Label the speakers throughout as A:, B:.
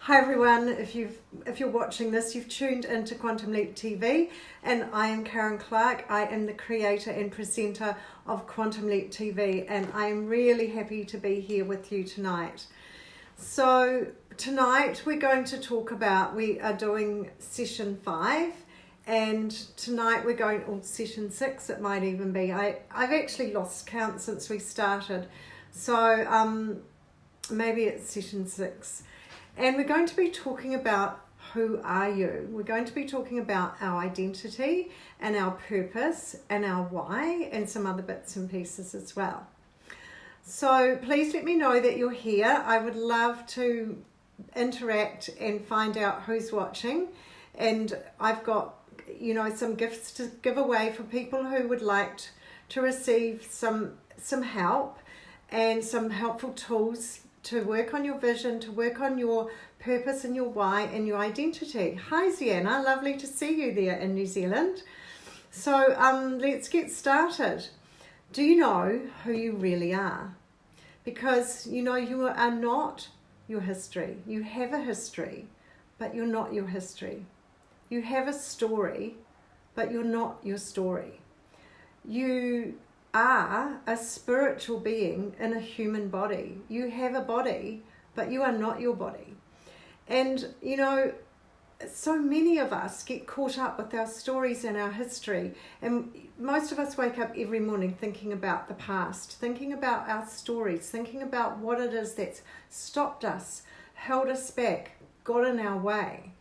A: Hi everyone, if you're watching this, you've tuned into Quantum Leap TV, and I am Karen Clark. I am the creator and presenter of Quantum Leap TV, and I am really happy to be here with you tonight. So tonight we are doing session 5, and tonight we're going, or session 6 it might even be. I've actually lost count since we started, so maybe it's session 6. And we're going to be talking about who are you. We're going to be talking about our identity and our purpose and our why and some other bits and pieces as well. So please let me know that you're here. I would love to interact and find out who's watching. And I've got, some gifts to give away for people who would like to receive some help and some helpful tools to work on your vision, to work on your purpose and your why and your identity. Hi Ziana, lovely to see you there in New Zealand. So let's get started. Do you know who you really are? Because you are not your history. You have a history, but you're not your history. You have a story, but you're not your story. You are a spiritual being in a human body. You have a body, but you are not your body. And so many of us get caught up with our stories and our history, and most of us wake up every morning thinking about the past, thinking about our stories, thinking about what it is that's stopped us, held us back, got in our way.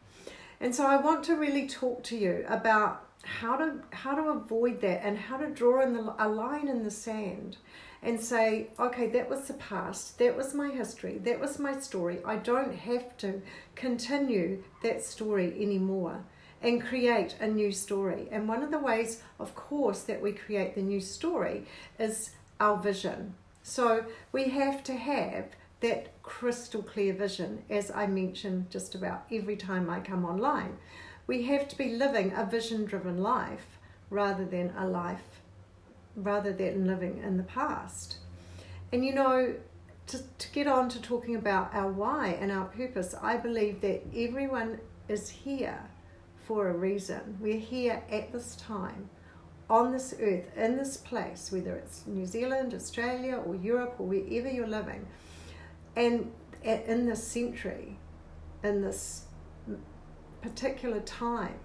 A: And so I want to really talk to you about how to avoid that, and how to draw a line in the sand and say, okay, that was the past, that was my history, that was my story. I don't have to continue that story anymore, and create a new story. And one of the ways, of course, that we create the new story is our vision. So we have to have that crystal clear vision, as I mention just about every time I come online. We have to be living a vision-driven life rather than living in the past. And to get on to talking about our why and our purpose, I believe that everyone is here for a reason. We're here at this time, on this earth, in this place, whether it's New Zealand, Australia, or Europe, or wherever you're living, and in this century, in this particular time.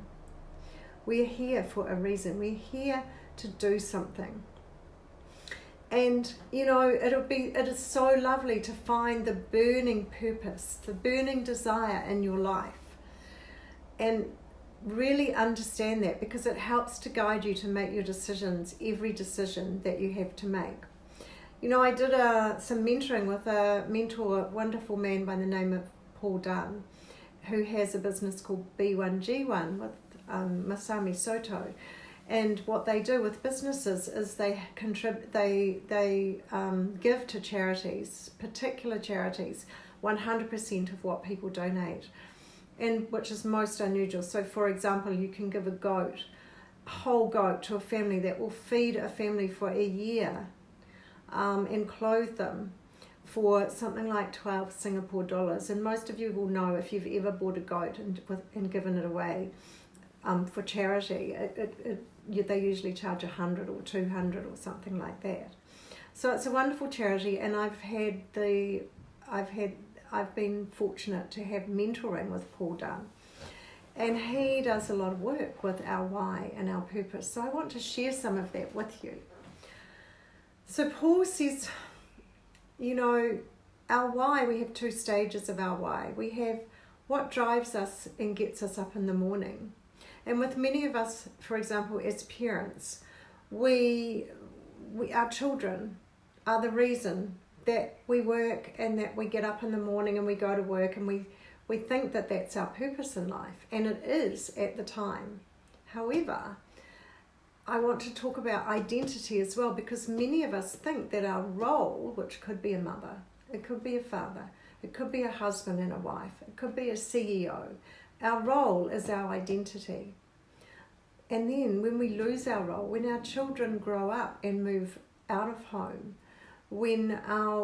A: We're here for a reason. We're here to do something. And it is so lovely to find the burning purpose, the burning desire in your life, and really understand that, because it helps to guide you to make your decisions, every decision that you have to make. I did some mentoring with a wonderful man by the name of Paul Dunn, who has a business called B1G1 with Masami Soto. And what they do with businesses is they give to charities, particular charities, 100% of what people donate, and which is most unusual. So for example, you can give a whole goat to a family that will feed a family for a year, and clothe them for something like 12 Singapore dollars. And most of you will know, if you've ever bought a goat and given it away for charity, they usually charge 100 or 200 or something like that. So it's a wonderful charity, and I've been fortunate to have mentoring with Paul Dunn, and he does a lot of work with our why and our purpose. So I want to share some of that with you. So Paul says, our why, we have 2 stages of our why. We have what drives us and gets us up in the morning. And with many of us, for example, as parents, our children are the reason that we work and that we get up in the morning and we go to work, and we think that that's our purpose in life. And it is at the time. However, I want to talk about identity as well, because many of us think that our role, which could be a mother, it could be a father, it could be a husband and a wife, it could be a CEO. Our role is our identity. And then when we lose our role, when our children grow up and move out of home, when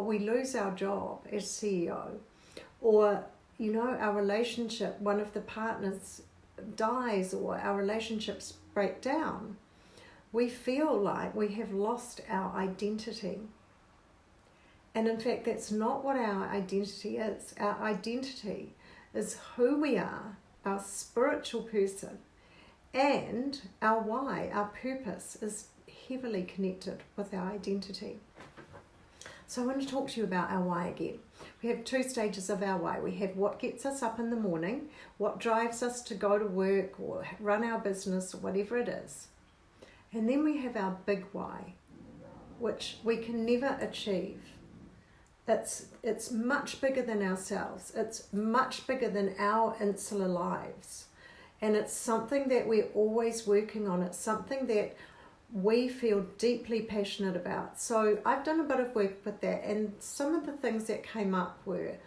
A: we lose our job as CEO, or our relationship, one of the partners dies or our relationships break down, we feel like we have lost our identity. And in fact, that's not what our identity is. Our identity is who we are, our spiritual person, and our why, our purpose, is heavily connected with our identity. So I want to talk to you about our why again. We have 2 stages of our why. We have what gets us up in the morning, what drives us to go to work or run our business or whatever it is. And then we have our big why, which we can never achieve. It's much bigger than ourselves. It's much bigger than our insular lives. And it's something that we're always working on. It's something that we feel deeply passionate about. So I've done a bit of work with that, and some of the things that came up were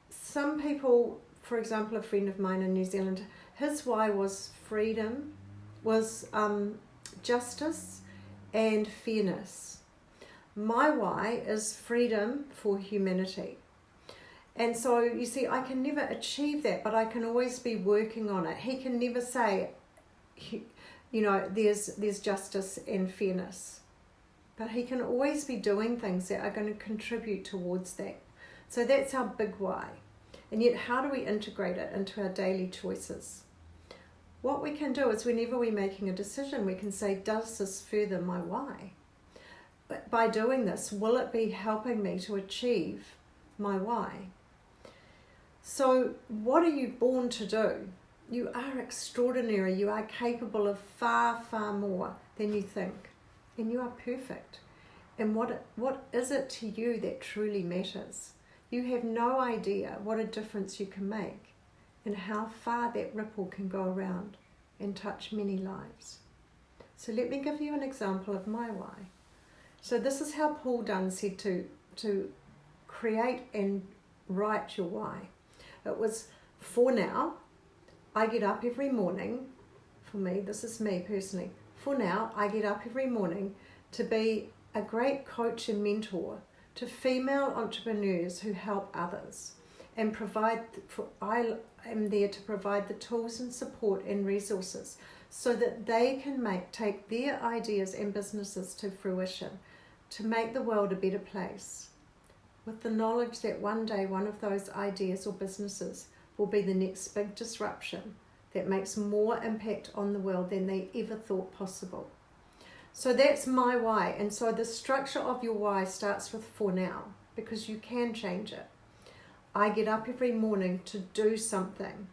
A: some people, for example, a friend of mine in New Zealand, his why was freedom, was justice and fairness. My why is freedom for humanity. And so you see, I can never achieve that, but I can always be working on it. He can never say, there's justice and fairness, but he can always be doing things that are going to contribute towards that. So that's our big why. And yet, how do we integrate it into our daily choices? What we can do is, whenever we're making a decision, we can say, does this further my why? But by doing this, will it be helping me to achieve my why? So what are you born to do? You are extraordinary. You are capable of far, far more than you think. And you are perfect. And what is it to you that truly matters? You have no idea what a difference you can make and how far that ripple can go around and touch many lives. So let me give you an example of my why. So this is how Paul Dunn said to create and write your why. It was, for now, I get up every morning, for me, this is me personally, for now, I get up every morning to be a great coach and mentor to female entrepreneurs who help others, and I am there to provide the tools and support and resources so that they can take their ideas and businesses to fruition, to make the world a better place, with the knowledge that one day one of those ideas or businesses will be the next big disruption that makes more impact on the world than they ever thought possible. So that's my why. And so the structure of your why starts with for now, because you can change it. I get up every morning to do something.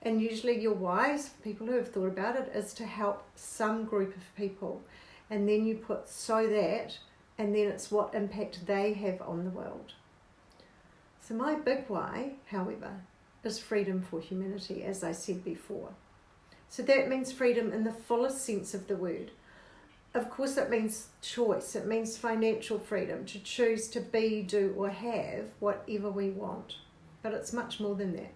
A: And usually your whys, people who have thought about it, is to help some group of people. And then you put so that, and then it's what impact they have on the world. So my big why, however, is freedom for humanity, as I said before. So that means freedom in the fullest sense of the word. Of course, it means choice. It means financial freedom, to choose to be, do, or have whatever we want. But it's much more than that.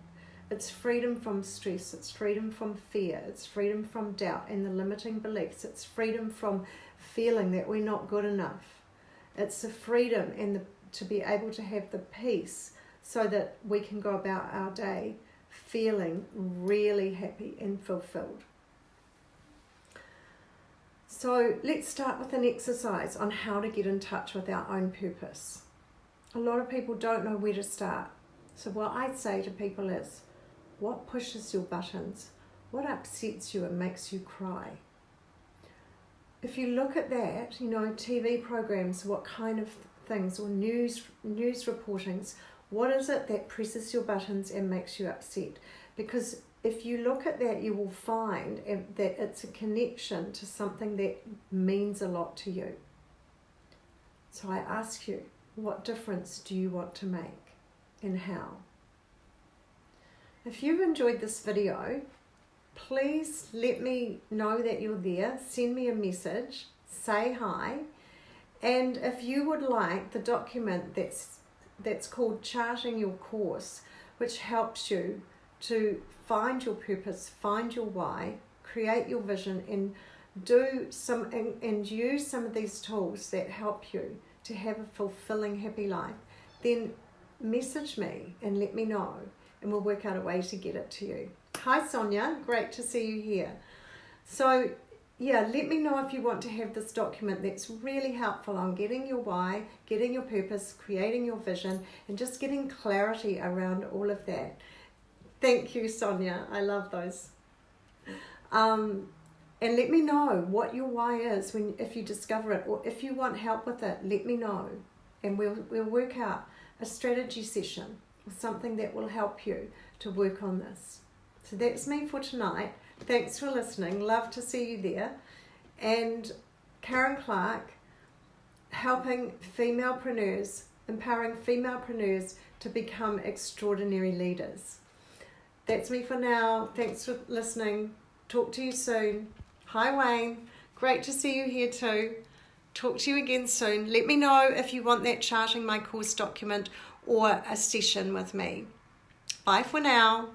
A: It's freedom from stress. It's freedom from fear. It's freedom from doubt and the limiting beliefs. It's freedom from feeling that we're not good enough. It's the freedom and to be able to have the peace so that we can go about our day feeling really happy and fulfilled. So let's start with an exercise on how to get in touch with our own purpose. A lot of people don't know where to start. So what I'd say to people is, what pushes your buttons? What upsets you and makes you cry? If you look at that, TV programs, what kind of things, or news reportings, what is it that presses your buttons and makes you upset? Because if you look at that, you will find that it's a connection to something that means a lot to you. So I ask you, what difference do you want to make and how? If you've enjoyed this video, please let me know that you're there. Send me a message, say hi. And if you would like the document that's called Charting Your Course, which helps you to find your purpose, find your why, create your vision, and and use some of these tools that help you to have a fulfilling, happy life, then message me and let me know. and we'll work out a way to get it to you. Hi Sonia, great to see you here. So yeah, let me know if you want to have this document that's really helpful on getting your why, getting your purpose, creating your vision, and just getting clarity around all of that. Thank you, Sonia. I love those. And let me know what your why is if you discover it, or if you want help with it, let me know. And we'll work out a strategy session or something that will help you to work on this. So that's me for tonight. Thanks for listening. Love to see you there. And Karen Clark, helping femalepreneurs, empowering femalepreneurs to become extraordinary leaders. That's me for now. Thanks for listening. Talk to you soon. Hi Wayne. Great to see you here too. Talk to you again soon. Let me know if you want that charting my course document or a session with me. Bye for now.